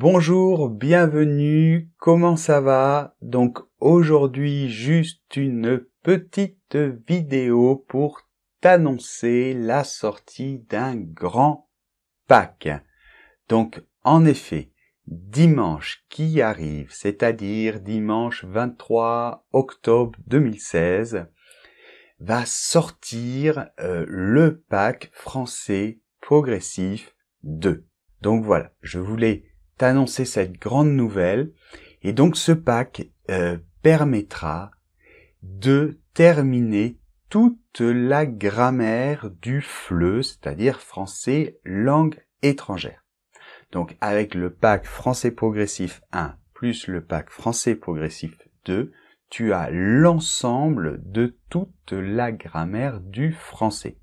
Bonjour, bienvenue, comment ça va? Donc aujourd'hui, juste une petite vidéo pour t'annoncer la sortie d'un grand pack. Donc en effet, dimanche qui arrive, c'est-à-dire dimanche 23 octobre 2016, va sortir le pack français progressif 2. Donc voilà, je voulais t'annoncer cette grande nouvelle. Et donc ce pack permettra de terminer toute la grammaire du FLE, c'est-à-dire français langue étrangère. Donc avec le pack français progressif 1 plus le pack français progressif 2, tu as l'ensemble de toute la grammaire du français.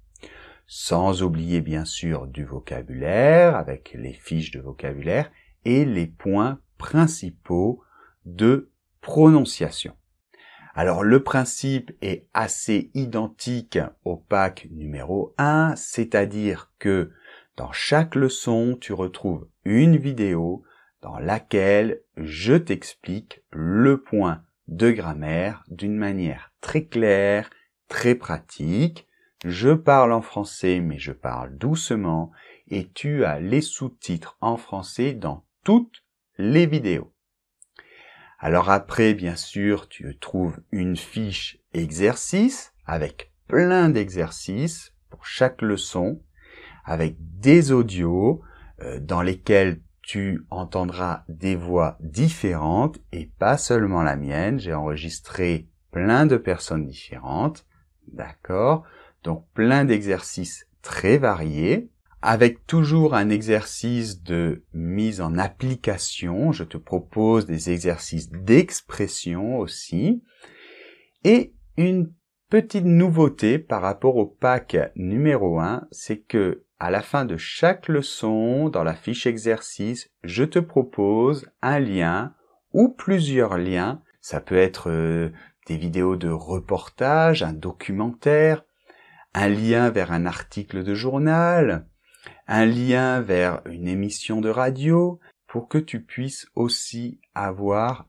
Sans oublier bien sûr du vocabulaire, avec les fiches de vocabulaire, et les points principaux de prononciation. Alors le principe est assez identique au pack numéro 1, c'est-à-dire que dans chaque leçon, tu retrouves une vidéo dans laquelle je t'explique le point de grammaire d'une manière très claire, très pratique. Je parle en français, mais je parle doucement, et tu as les sous-titres en français dans toutes les vidéos. Alors après, bien sûr, tu trouves une fiche exercice avec plein d'exercices pour chaque leçon, avec des audios dans lesquels tu entendras des voix différentes et pas seulement la mienne. J'ai enregistré plein de personnes différentes, d'accord? Donc plein d'exercices très variés, avec toujours un exercice de mise en application. Je te propose des exercices d'expression aussi. Et une petite nouveauté par rapport au pack numéro 1, c'est que à la fin de chaque leçon, dans la fiche exercice, je te propose un lien ou plusieurs liens. Ça peut être des vidéos de reportage, un documentaire, un lien vers un article de journal, un lien vers une émission de radio, pour que tu puisses aussi avoir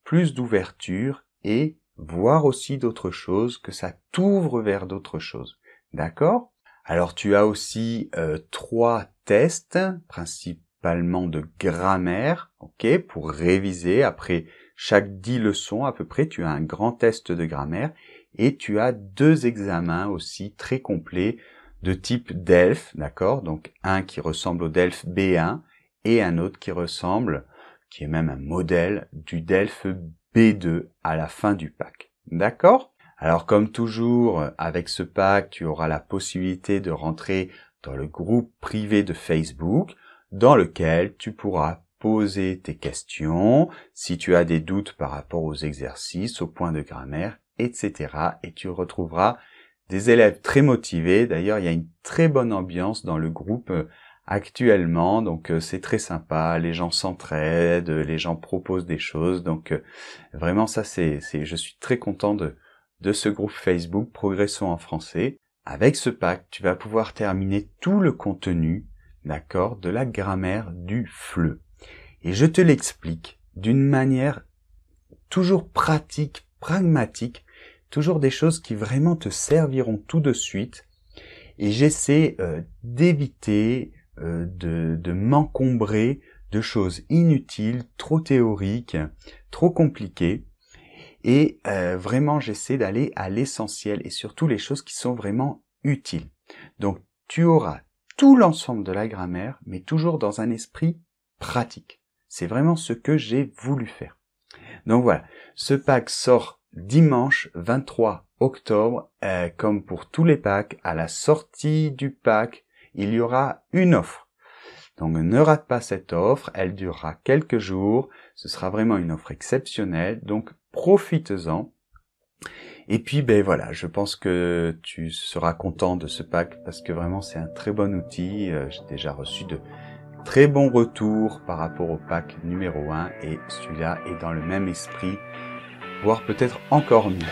plus d'ouverture et voir aussi d'autres choses, que ça t'ouvre vers d'autres choses. D'accord? Alors tu as aussi 3 tests, principalement de grammaire, ok, pour réviser. Après chaque 10 leçons à peu près, tu as un grand test de grammaire et tu as 2 examens aussi très complets de type DELF, d'accord? Donc un qui ressemble au DELF B1 et un autre qui ressemble, qui est même un modèle du DELF B2 à la fin du pack. D'accord? Alors comme toujours, avec ce pack, tu auras la possibilité de rentrer dans le groupe privé de Facebook, dans lequel tu pourras poser tes questions, si tu as des doutes par rapport aux exercices, aux points de grammaire, etc. Et tu retrouveras des élèves très motivés. D'ailleurs, il y a une très bonne ambiance dans le groupe actuellement, donc c'est très sympa, les gens s'entraident, les gens proposent des choses, donc vraiment ça je suis très content de ce groupe Facebook Progressons en français. Avec ce pack, tu vas pouvoir terminer tout le contenu, d'accord, de la grammaire du FLE. Et je te l'explique d'une manière toujours pratique, pragmatique, toujours des choses qui vraiment te serviront tout de suite. Et j'essaie d'éviter de m'encombrer de choses inutiles, trop théoriques, trop compliquées. Et vraiment, j'essaie d'aller à l'essentiel et surtout les choses qui sont vraiment utiles. Donc, tu auras tout l'ensemble de la grammaire, mais toujours dans un esprit pratique. C'est vraiment ce que j'ai voulu faire. Donc voilà, ce pack sort dimanche 23 octobre. Comme pour tous les packs, à la sortie du pack, il y aura une offre. Donc ne rate pas cette offre, elle durera quelques jours. Ce sera vraiment une offre exceptionnelle, donc profites-en. Et puis ben voilà, je pense que tu seras content de ce pack parce que vraiment c'est un très bon outil. J'ai déjà reçu de très bons retours par rapport au pack numéro 1 et celui-là est dans le même esprit, voire peut-être encore mieux.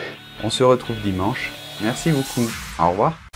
On se retrouve dimanche. Merci beaucoup. Au revoir.